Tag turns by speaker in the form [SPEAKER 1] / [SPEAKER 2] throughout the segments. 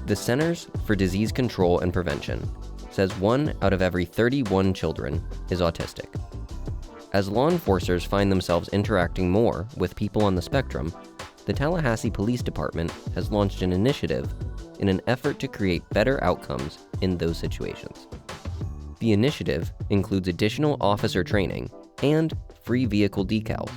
[SPEAKER 1] The Centers for Disease Control and Prevention says 1 out of every 31 children is autistic. As law enforcers find themselves interacting more with people on the spectrum, the Tallahassee Police Department has launched an initiative in an effort to create better outcomes in those situations. The initiative includes additional officer training and free vehicle decals.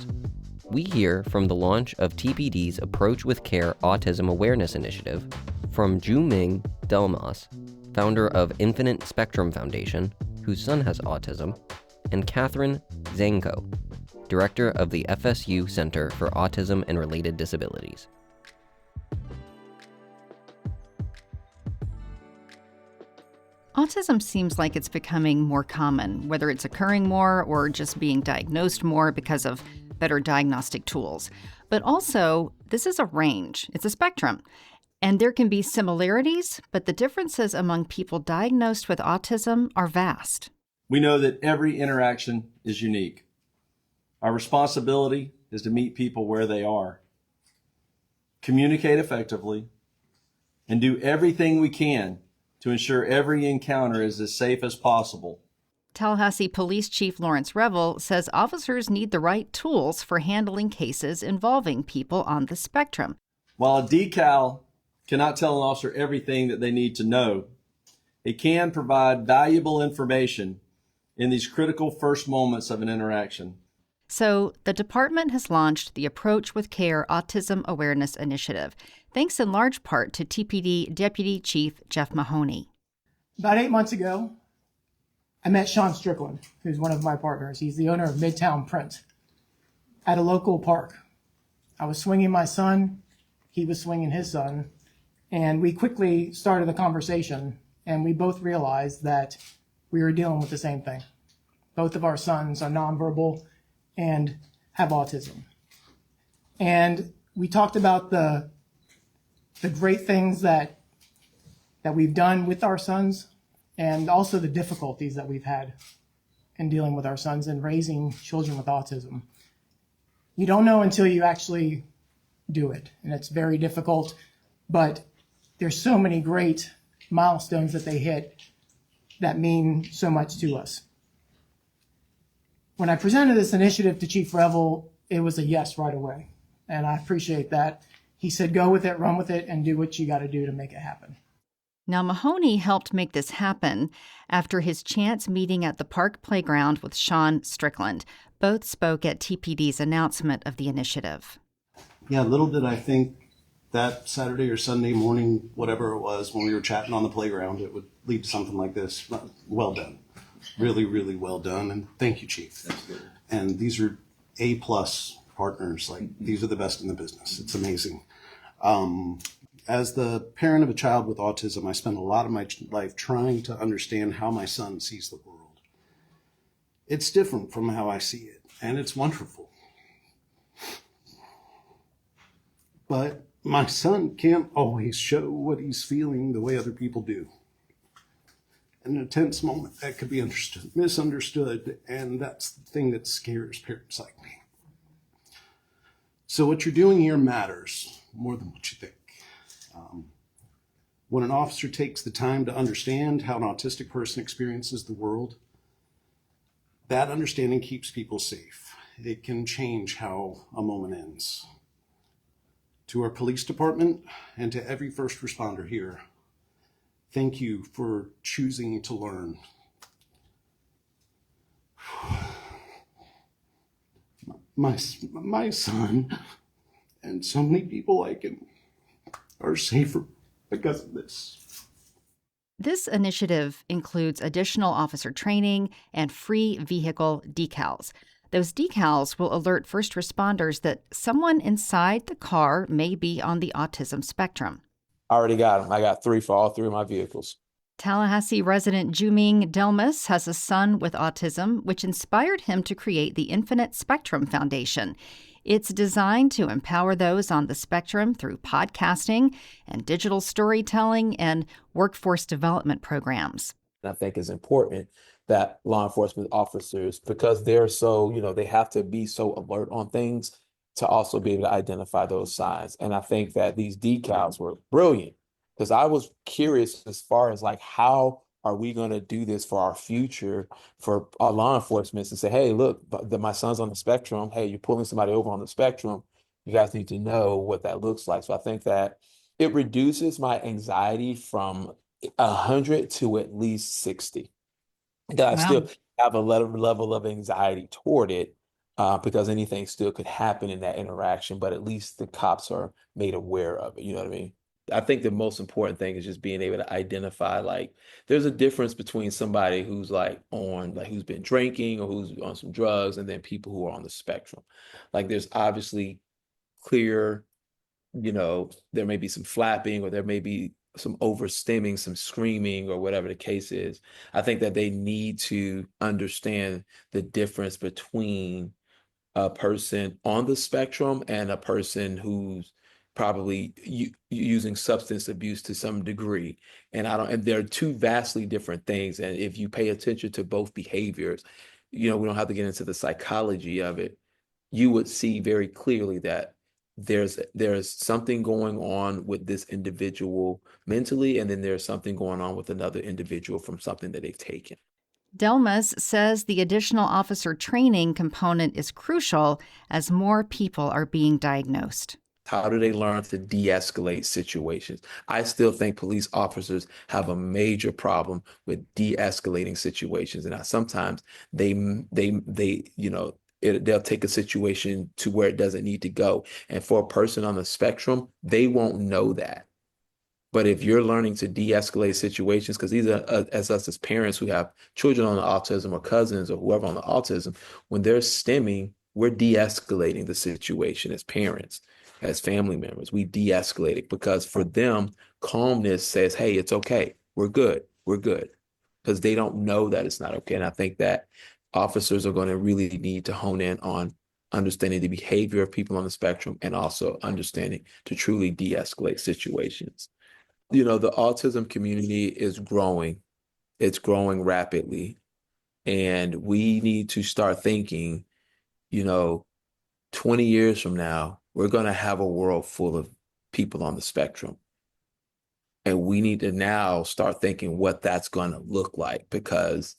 [SPEAKER 1] We hear from the launch of TPD's Approach with Care Autism Awareness Initiative from Ju-Ming Delmas, founder of Infinite Spectrum Foundation, whose son has autism, and Catherine Zanko, director of the FSU Center for Autism and Related Disabilities.
[SPEAKER 2] Autism seems like it's becoming more common, whether it's occurring more or just being diagnosed more because of better diagnostic tools. But also, this is a range. It's a spectrum. And there can be similarities, but the differences among people diagnosed with autism are vast.
[SPEAKER 3] We know that every interaction is unique. Our responsibility is to meet people where they are, communicate effectively, and do everything we can to ensure every encounter is as safe as possible.
[SPEAKER 2] Tallahassee Police Chief Lawrence Revel says officers need the right tools for handling cases involving people on the spectrum.
[SPEAKER 3] While a decal cannot tell an officer everything that they need to know, it can provide valuable information in these critical first moments of an interaction.
[SPEAKER 2] So the department has launched the Approach with Care Autism Awareness Initiative, thanks in large part to TPD Deputy Chief Jeff Mahoney.
[SPEAKER 4] About 8 months ago, I met Sean Strickland, who's one of my partners. He's the owner of Midtown Print, at a local park. I was swinging my son, he was swinging his son, and we quickly started a conversation, and we both realized that we were dealing with the same thing. Both of our sons are nonverbal and have autism. And we talked about the great things that we've done with our sons, and also the difficulties that we've had in dealing with our sons and raising children with autism. You don't know until you actually do it, and it's very difficult, but there's so many great milestones that they hit that mean so much to us. When I presented this initiative to Chief Revel, it was a yes right away, and I appreciate that. He said, go with it, run with it, and do what you got to do to make it happen.
[SPEAKER 2] Now, Mahoney helped make this happen after his chance meeting at the park playground with Sean Strickland. Both spoke at TPD's announcement of the initiative.
[SPEAKER 5] Yeah, little did I think that Saturday or Sunday morning, whatever it was, when we were chatting on the playground, it would lead to something like this. Well done. Really, really well done. And thank you, Chief.
[SPEAKER 3] That's good.
[SPEAKER 5] And these are A-plus partners. Like, these are the best in the business. It's amazing. As the parent of a child with autism, I spend a lot of my life trying to understand how my son sees the world. It's different from how I see it, and it's wonderful. But my son can't always show what he's feeling the way other people do. In a tense moment, that could be misunderstood, and that's the thing that scares parents like me. So what you're doing here matters more than what you think. When an officer takes the time to understand how an autistic person experiences the world, that understanding keeps people safe. It can change how a moment ends. To our police department and to every first responder here, thank you for choosing to learn. My son and so many people like him are safer because of this.
[SPEAKER 2] This initiative includes additional officer training and free vehicle decals. Those decals will alert first responders that someone inside the car may be on the autism spectrum.
[SPEAKER 6] I already got them. I got 3 for all 3 of my vehicles.
[SPEAKER 2] Tallahassee resident Ju-Ming Delmas has a son with autism, which inspired him to create the Infinite Spectrum Foundation. It's designed to empower those on the spectrum through podcasting and digital storytelling and workforce development programs.
[SPEAKER 6] I think it's important that law enforcement officers, because they're so, they have to be so alert on things to also be able to identify those signs. And I think that these decals were brilliant. Because I was curious as far as like, how are we going to do this for our future for our law enforcement and say, hey, look, my son's on the spectrum. Hey, you're pulling somebody over on the spectrum. You guys need to know what that looks like. So I think that it reduces my anxiety from 100 to at least 60. That I
[SPEAKER 4] Wow.
[SPEAKER 6] still have a level of anxiety toward it, because anything still could happen in that interaction, but at least the cops are made aware of it. You know what I mean? I think the most important thing is just being able to identify, like, there's a difference between somebody who's like who's been drinking or who's on some drugs, and then people who are on the spectrum. Like, there's obviously clear, there may be some flapping, or there may be some overstimming, some screaming, or whatever the case is. I think that they need to understand the difference between a person on the spectrum and a person who's probably using substance abuse to some degree. And they're two vastly different things. And if you pay attention to both behaviors, we don't have to get into the psychology of it. You would see very clearly that there's something going on with this individual mentally, and then there's something going on with another individual from something that they've taken.
[SPEAKER 2] Delmas says the additional officer training component is crucial as more people are being diagnosed.
[SPEAKER 6] How do they learn to de-escalate situations? I still think police officers have a major problem with de-escalating situations, and sometimes they'll take a situation to where it doesn't need to go. And for a person on the spectrum, they won't know that. But if you're learning to de-escalate situations, because these are as us as parents who have children on the autism, or cousins, or whoever on the autism, when they're stimming, we're de-escalating the situation as parents, as family members. We de-escalate it because for them, calmness says, hey, it's okay. We're good. We're good. Because they don't know that it's not okay. And I think that officers are going to really need to hone in on understanding the behavior of people on the spectrum, and also understanding to truly de-escalate situations. The autism community is growing. It's growing rapidly. And we need to start thinking, 20 years from now, we're going to have a world full of people on the spectrum. And we need to now start thinking what that's going to look like, because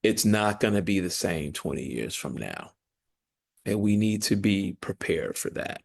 [SPEAKER 6] it's not going to be the same 20 years from now. And we need to be prepared for that.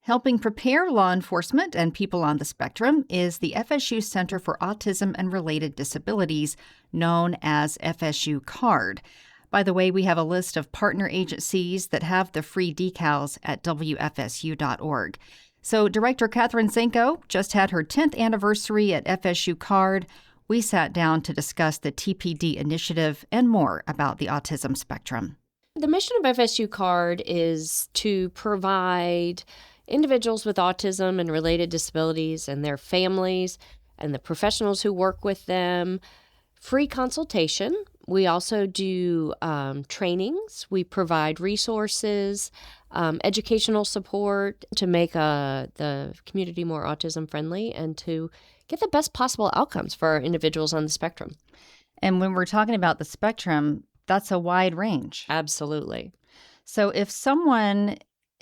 [SPEAKER 2] Helping prepare law enforcement and people on the spectrum is the FSU Center for Autism and Related Disabilities, known as FSU CARD. By the way, we have a list of partner agencies that have the free decals at wfsu.org. So Director Catherine Zenko just had her 10th anniversary at FSU CARD. We sat down to discuss the TPD initiative and more about the autism spectrum.
[SPEAKER 7] The mission of FSU CARD is to provide individuals with autism and related disabilities and their families and the professionals who work with them free consultation. We also do trainings. We provide resources, educational support to make the community more autism friendly and to get the best possible outcomes for our individuals on the spectrum.
[SPEAKER 2] And when we're talking about the spectrum, that's a wide range.
[SPEAKER 7] Absolutely.
[SPEAKER 2] So if someone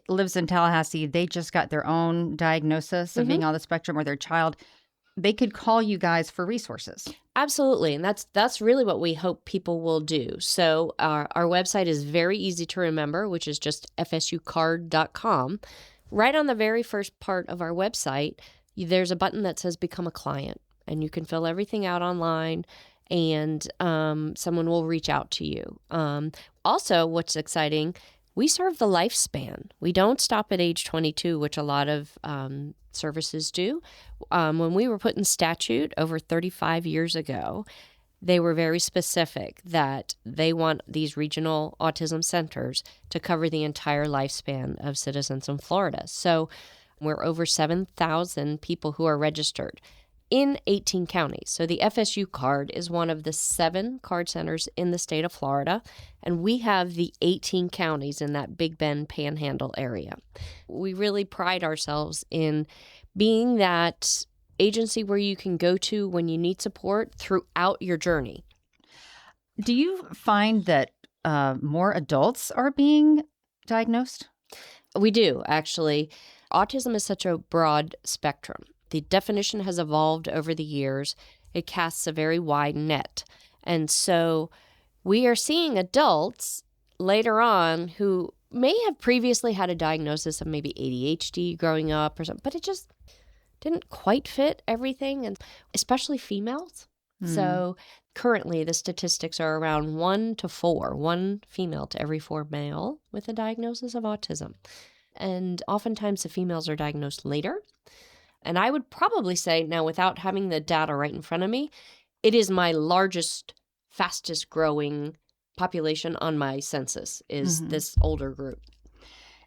[SPEAKER 2] lives in Tallahassee, they just got their own diagnosis of being on the spectrum, or their child, they could call you guys for resources.
[SPEAKER 7] Absolutely. And that's really what we hope people will do. So our website is very easy to remember, which is just fsucard.com. Right on the very first part of our website, there's a button that says Become a Client, and you can fill everything out online, and someone will reach out to you. Also, what's exciting, we serve the lifespan. We don't stop at age 22, which a lot of services do. When we were put in statute over 35 years ago, they were very specific that they want these regional autism centers to cover the entire lifespan of citizens in Florida. So we're over 7,000 people who are registered in 18 counties. So the FSU CARD is one of the 7 CARD centers in the state of Florida, and we have the 18 counties in that Big Bend Panhandle area. We really pride ourselves in being that agency where you can go to when you need support throughout your journey.
[SPEAKER 2] Do you find that more adults are being diagnosed?
[SPEAKER 7] We do, actually. Autism is such a broad spectrum. the definition has evolved over the years. It casts a very wide net. And so we are seeing adults later on who may have previously had a diagnosis of maybe ADHD growing up or something, but it just didn't quite fit everything, and especially females. So currently the statistics are around 1 to 4, 1 female to every 4 male with a diagnosis of autism. And oftentimes the females are diagnosed later. And I would probably say, now without having the data right in front of me, it is my largest, fastest growing population on my census is this older group.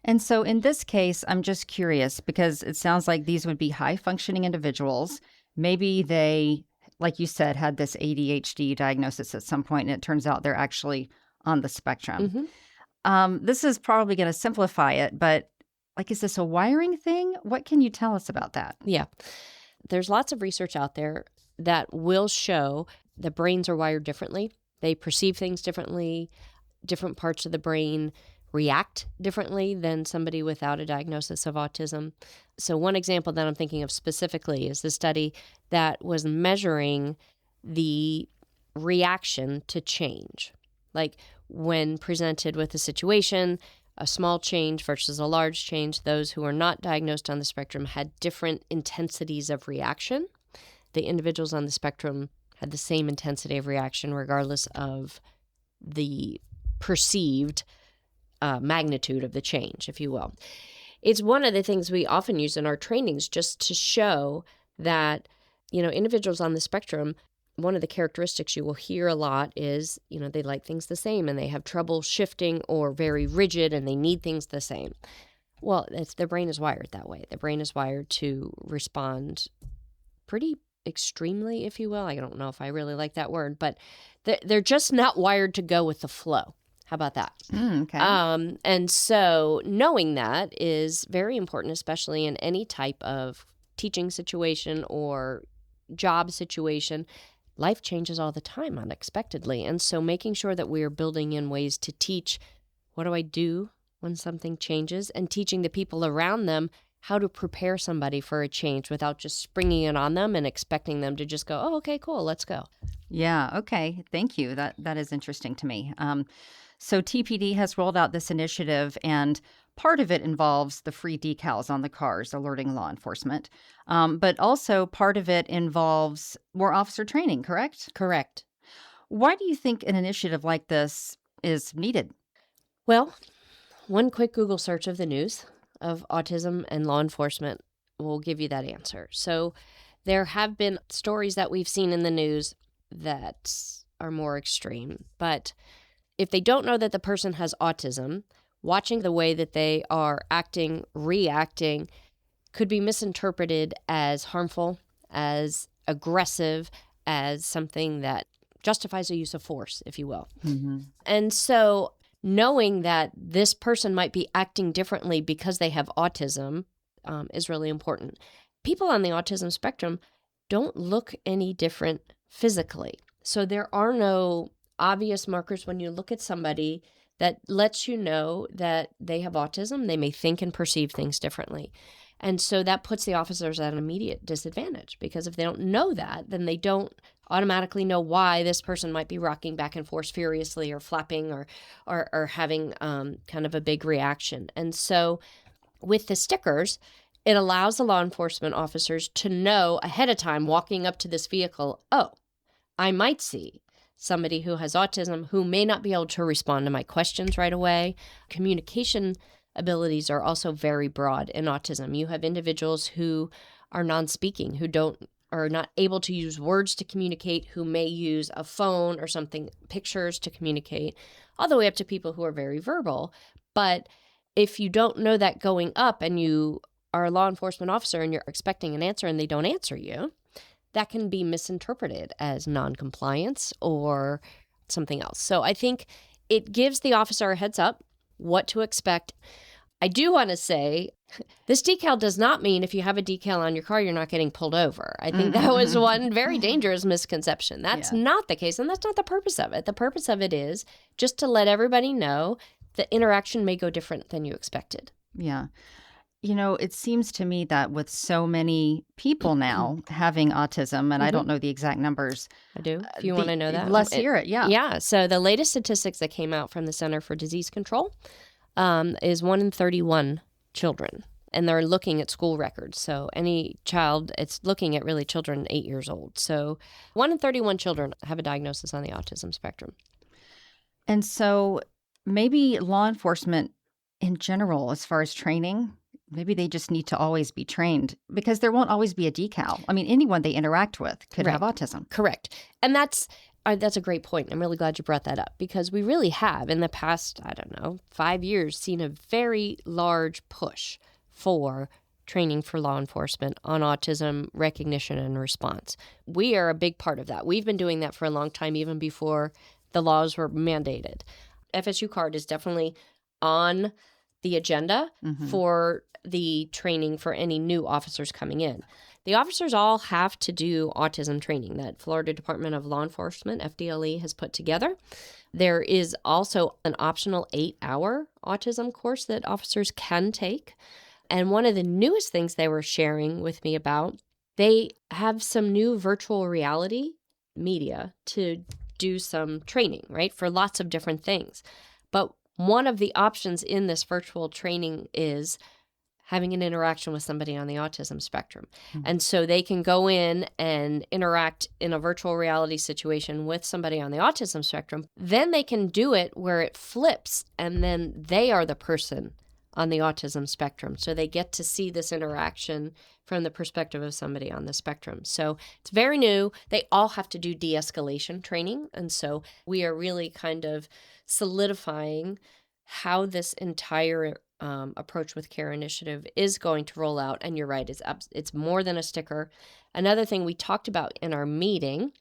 [SPEAKER 2] And so in this case, I'm just curious because it sounds like these would be high functioning individuals. Maybe they, like you said, had this ADHD diagnosis at some point, and it turns out they're actually on the spectrum. This is probably going to simplify it, but like, is this a wiring thing? What can you tell us about that?
[SPEAKER 7] Yeah. There's lots of research out there that will show that brains are wired differently. They perceive things differently. Different parts of the brain react differently than somebody without a diagnosis of autism. So one example that I'm thinking of specifically is the study that was measuring the reaction to change. Like when presented with a situation, a small change versus a large change, those who are not diagnosed on the spectrum had different intensities of reaction. The individuals on the spectrum had the same intensity of reaction regardless of the perceived magnitude of the change, if you will. It's one of the things we often use in our trainings just to show that, individuals on the spectrum, one of the characteristics you will hear a lot is, they like things the same and they have trouble shifting or very rigid and they need things the same. Well, the brain is wired that way. The brain is wired to respond pretty extremely, if you will. I don't know if I really like that word, but they're just not wired to go with the flow. How about that?
[SPEAKER 2] Okay.
[SPEAKER 7] And so knowing that is very important, especially in any type of teaching situation or job situation. Life changes all the time unexpectedly. And so making sure that we are building in ways to teach, what do I do when something changes? And teaching the people around them how to prepare somebody for a change without just springing it on them and expecting them to just go, oh, okay, cool, let's go.
[SPEAKER 2] Yeah. Okay. Thank you. That is interesting to me. So TPD has rolled out this initiative, and part of it involves the free decals on the cars alerting law enforcement. But also part of it involves more officer training, correct?
[SPEAKER 7] Correct.
[SPEAKER 2] Why do you think an initiative like this is needed?
[SPEAKER 7] Well, one quick Google search of the news of autism and law enforcement will give you that answer. So there have been stories that we've seen in the news that are more extreme. But if they don't know that the person has autism, watching the way that they are acting, reacting, could be misinterpreted as harmful, as aggressive, as something that justifies the use of force, if you will. And so knowing that this person might be acting differently because they have autism is really important. People on the autism spectrum don't look any different physically. So there are no obvious markers when you look at somebody that lets you know that they have autism. They may think and perceive things differently. And so that puts the officers at an immediate disadvantage, because if they don't know that, then they don't automatically know why this person might be rocking back and forth furiously or flapping or having kind of a big reaction. And so with the stickers, it allows the law enforcement officers to know ahead of time, walking up to this vehicle, oh, I might see somebody who has autism who may not be able to respond to my questions right away. Communication abilities are also very broad in autism. You have individuals who are non-speaking, who are not able to use words to communicate, who may use a phone or something, pictures to communicate, all the way up to people who are very verbal. But if you don't know that going up and you are a law enforcement officer and you're expecting an answer and they don't answer you, that can be misinterpreted as non-compliance or something else. So I think it gives the officer a heads up what to expect. I do want to say this decal does not mean if you have a decal on your car, you're not getting pulled over. I think that was one very dangerous misconception. That's not the case, and that's not the purpose of it. The purpose of it is just to let everybody know the interaction may go different than you expected.
[SPEAKER 2] Yeah. It seems to me that with so many people now having autism, and I don't know the exact numbers,
[SPEAKER 7] I do. If you want to know that.
[SPEAKER 2] let's hear it. Yeah.
[SPEAKER 7] Yeah. So the latest statistics that came out from the Center for Disease Control is 1 in 31 children. And they're looking at school records. So any child, it's looking at really children 8 years old. So 1 in 31 children have a diagnosis on the autism spectrum.
[SPEAKER 2] And so maybe law enforcement in general, as far as training, maybe they just need to always be trained because there won't always be a decal. I mean, anyone they interact with could have autism.
[SPEAKER 7] Correct. And that's a great point. I'm really glad you brought that up because we really have in the past, 5 years, seen a very large push for training for law enforcement on autism recognition and response. We are a big part of that. We've been doing that for a long time, even before the laws were mandated. FSU card is definitely on the agenda for the training for any new officers coming in. The officers all have to do autism training that Florida Department of Law Enforcement, FDLE, has put together. There is also an optional 8-hour autism course that officers can take. And one of the newest things they were sharing with me about, they have some new virtual reality media to do some training, right, for lots of different things. But one of the options in this virtual training is having an interaction with somebody on the autism spectrum. And so they can go in and interact in a virtual reality situation with somebody on the autism spectrum. Then they can do it where it flips, and then they are the person on the autism spectrum. So they get to see this interaction from the perspective of somebody on the spectrum. So it's very new. They all have to do de-escalation training. And so we are really kind of solidifying how this entire approach with Care Initiative is going to roll out. And you're right, it's more than a sticker. Another thing we talked about in our meeting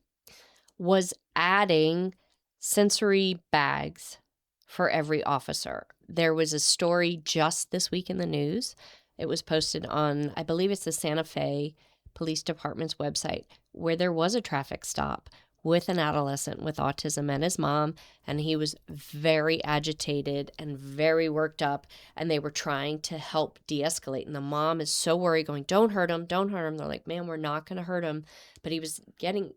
[SPEAKER 7] was adding sensory bags for every officer. There was a story just this week in the news. It was posted on, I believe it's the Santa Fe Police Department's website, where there was a traffic stop with an adolescent with autism and his mom, and he was very agitated and very worked up, and they were trying to help de-escalate. And the mom is so worried, going, don't hurt him, don't hurt him. They're like, man, we're not going to hurt him. But he was getting,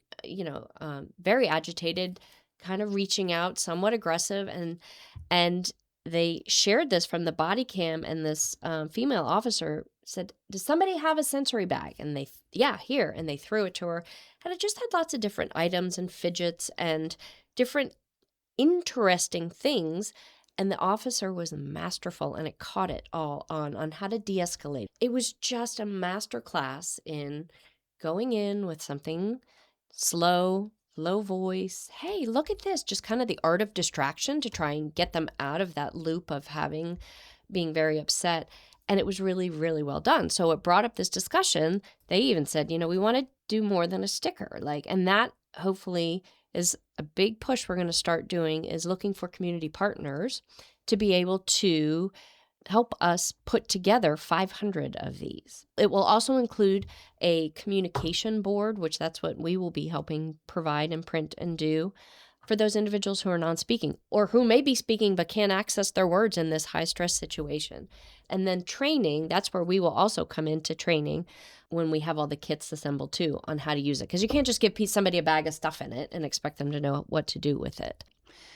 [SPEAKER 7] very agitated, kind of reaching out, somewhat aggressive, and they shared this from the body cam, and this female officer said, does somebody have a sensory bag? And they, here. And they threw it to her. And it just had lots of different items and fidgets and different interesting things. And the officer was masterful, and it caught it all on how to de-escalate. It was just a master class in going in with something slow, low voice. Hey, look at this. Just kind of the art of distraction to try and get them out of that loop of being very upset. And it was really, really well done. So it brought up this discussion. They even said, we want to do more than a sticker. And that hopefully is a big push we're going to start doing, is looking for community partners to be able to help us put together 500 of these. It will also include a communication board, which that's what we will be helping provide and print and do for those individuals who are non-speaking or who may be speaking but can't access their words in this high-stress situation. And then training, that's where we will also come into training when we have all the kits assembled too on how to use it. Because you can't just give somebody a bag of stuff in it and expect them to know what to do with it.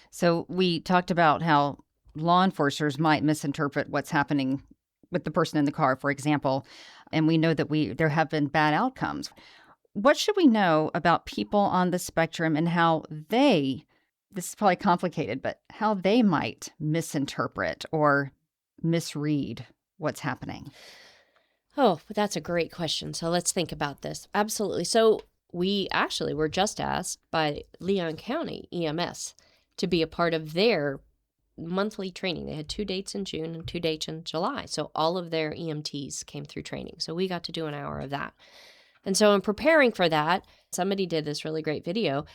[SPEAKER 2] So we talked about how law enforcers might misinterpret what's happening with the person in the car, for example, and we know that there have been bad outcomes. What should we know about people on the spectrum and how this is probably complicated, but how they might misinterpret or misread what's happening?
[SPEAKER 7] Oh, that's a great question. So let's think about this. Absolutely. So we actually were just asked by Leon County EMS to be a part of their monthly training. They had 2 dates in June and 2 dates in July. So all of their EMTs came through training. So we got to do an hour of that. And so in preparing for that, somebody did this really great video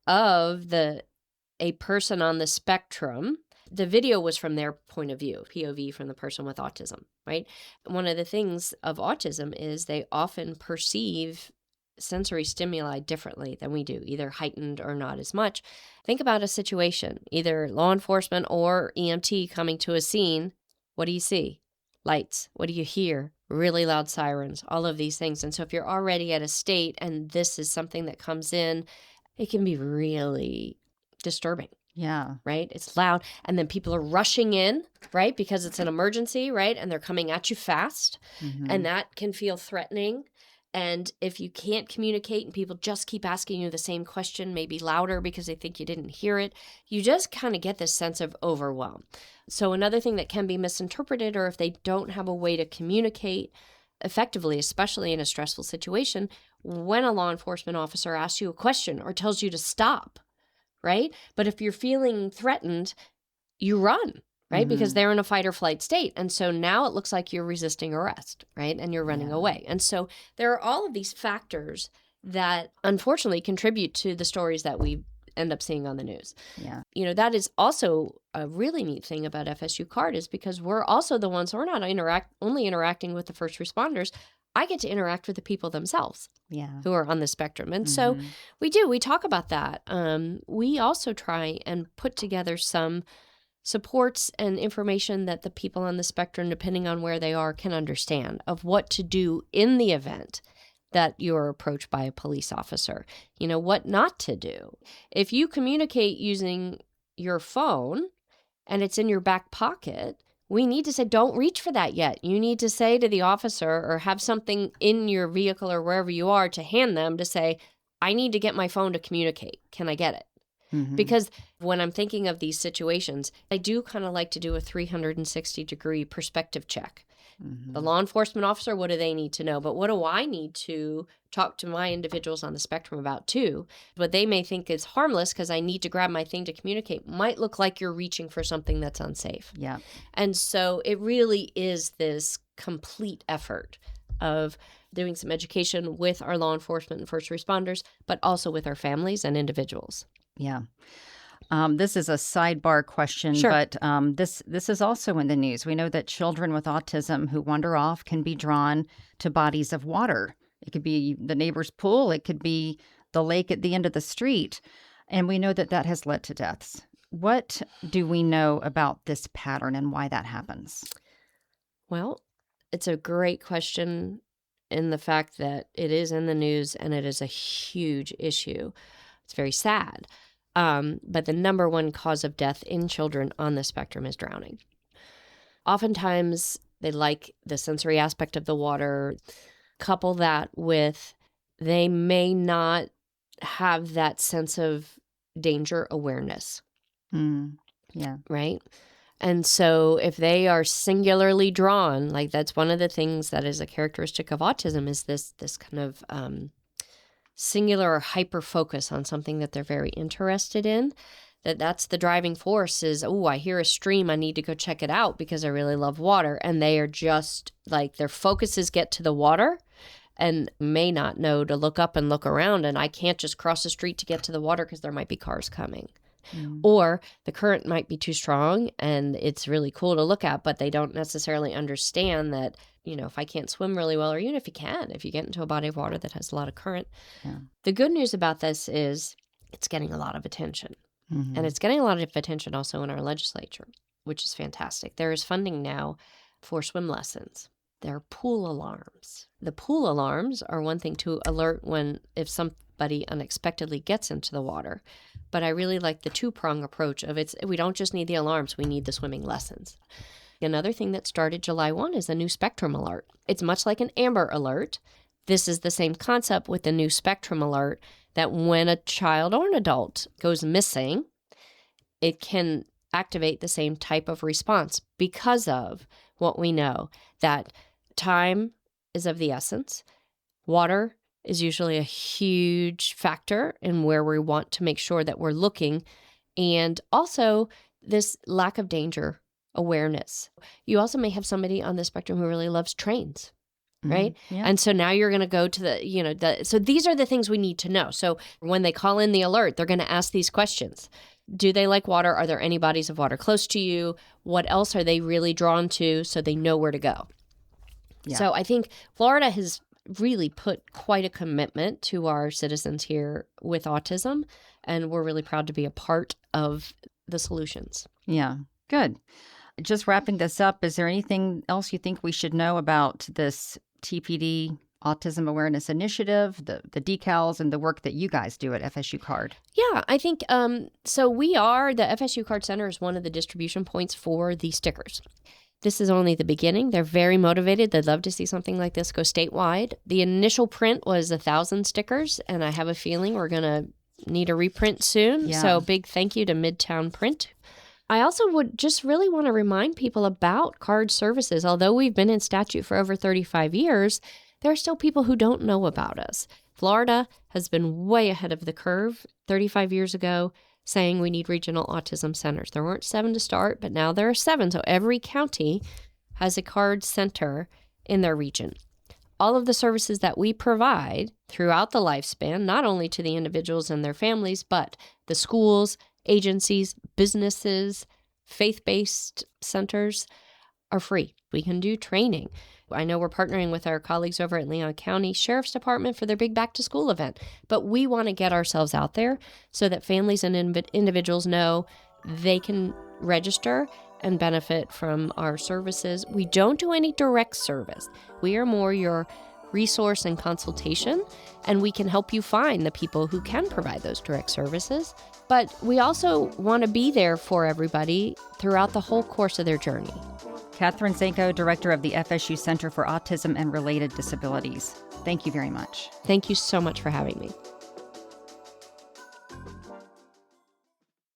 [SPEAKER 7] of a person on the spectrum. The video was from their point of view, POV, from the person with autism, right? One of the things of autism is they often perceive sensory stimuli differently than we do, either heightened or not as much. Think about a situation, either law enforcement or EMT coming to a scene. What do you see? lights. What do you hear? Really loud sirens, all of these things. And so if you're already at a state and this is something that comes in, it can be really disturbing.
[SPEAKER 2] Yeah.
[SPEAKER 7] Right? It's loud. And then people are rushing in, right? Because it's an emergency, right? And they're coming at you fast.
[SPEAKER 2] Mhm.
[SPEAKER 7] And that can feel threatening. And if you can't communicate and people just keep asking you the same question, maybe louder because they think you didn't hear it, you just kind of get this sense of overwhelm. So another thing that can be misinterpreted, or if they don't have a way to communicate effectively, especially in a stressful situation, when a law enforcement officer asks you a question or tells you to stop, right? But if you're feeling threatened, you run, right? Because they're in a fight or flight state. And so now it looks like you're resisting arrest, right? And you're running away. And so there are all of these factors that unfortunately contribute to the stories that we end up seeing on the news.
[SPEAKER 2] Yeah.
[SPEAKER 7] You know, that is also a really neat thing about FSU CARD, is because we're also the ones, we're not only interacting with the first responders. I get to interact with the people themselves who are on the spectrum. And so we talk about that. We also try and put together some supports and information that the people on the spectrum, depending on where they are, can understand of what to do in the event that you're approached by a police officer. You know, what not to do. If you communicate using your phone and it's in your back pocket, we need to say, don't reach for that yet. You need to say to the officer, or have something in your vehicle or wherever you are to hand them to say, I need to get my phone to communicate. Can I get it? Because when I'm thinking of these situations, I do kind of like to do a 360-degree perspective check. The law enforcement officer, what do they need to know? But what do I need to talk to my individuals on the spectrum about too? What they may think is harmless because I need to grab my thing to communicate might look like you're reaching for something that's unsafe.
[SPEAKER 2] Yeah.
[SPEAKER 7] And so it really is this complete effort of doing some education with our law enforcement and first responders, but also with our families and individuals.
[SPEAKER 2] Yeah. This is a sidebar question,
[SPEAKER 7] Sure.
[SPEAKER 2] but this is also in the news. We know that children with autism who wander off can be drawn to bodies of water. It could be the neighbor's pool. It could be the lake at the end of the street. And we know that that has led to deaths. What do we know about this pattern and why that happens?
[SPEAKER 7] Well, it's a great question in the fact that it is in the news and it is a huge issue. It's very sad. But the number one cause of death in children on the spectrum is drowning. Oftentimes, they like the sensory aspect of the water. Couple that with they may not have that sense of danger awareness.
[SPEAKER 2] Yeah.
[SPEAKER 7] Right? And so if they are singularly drawn, like that's one of the things that is a characteristic of autism, is this kind of singular or hyper focus on something that they're very interested in. That's the driving force is, oh, I hear a stream, I need to go check it out because I really love water. And they are just like, their focuses get to the water and may not know to look up and look around. And I can't just cross the street to get to the water because there might be cars coming. Or the current might be too strong and it's really cool to look at, but they don't necessarily understand that, you know, if I can't swim really well, or even if you get into a body of water that has a lot of current. The good news about this is it's getting a lot of attention. And it's getting a lot of attention also in our legislature, which is fantastic. There is funding now for swim lessons. There are pool alarms. The pool alarms are one thing to alert if somebody unexpectedly gets into the water. But I really like the two-prong approach of we don't just need the alarms, we need the swimming lessons. Another thing that started July 1 is a new spectrum alert. It's much like an Amber Alert. This is the same concept with the new spectrum alert, that when a child or an adult goes missing, it can activate the same type of response because of what we know, that time is of the essence. Water is usually a huge factor in where we want to make sure that we're looking. And also this lack of danger awareness. You also may have somebody on the spectrum who really loves trains, right?
[SPEAKER 2] Yeah.
[SPEAKER 7] And so now you're going to go to so these are the things we need to know. So when they call in the alert, they're going to ask these questions. Do they like water? Are there any bodies of water close to you? What else are they really drawn to so they know where to go?
[SPEAKER 2] Yeah.
[SPEAKER 7] So I think Florida has really put quite a commitment to our citizens here with autism, and we're really proud to be a part of the solutions.
[SPEAKER 2] Yeah. Good. Just wrapping this up, is there anything else you think we should know about this TPD Autism Awareness Initiative, the decals, and the work that you guys do at FSU Card?
[SPEAKER 7] Yeah, I think so. We are the FSU Card Center is one of the distribution points for the stickers. This is only the beginning. They're very motivated. They'd love to see something like this go statewide. The initial print was 1,000 stickers, and I have a feeling we're going to need a reprint soon.
[SPEAKER 2] Yeah.
[SPEAKER 7] So big thank you to Midtown Print. I also would just really want to remind people about card services. Although we've been in statute for over 35 years, there are still people who don't know about us. Florida has been way ahead of the curve 35 years ago, saying we need regional autism centers. There weren't 7 to start, but now there are 7. So every county has a card center in their region. All of the services that we provide throughout the lifespan, not only to the individuals and their families, but the schools, agencies, businesses, faith-based centers, are free. We can do training. I know we're partnering with our colleagues over at Leon County Sheriff's Department for their big back-to-school event, but we want to get ourselves out there so that families and individuals know they can register and benefit from our services. We don't do any direct service. We are more your resource and consultation, and we can help you find the people who can provide those direct services. But we also want to be there for everybody throughout the whole course of their journey.
[SPEAKER 2] Catherine Zanko, Director of the FSU Center for Autism and Related Disabilities. Thank you very much.
[SPEAKER 7] Thank you so much for having me.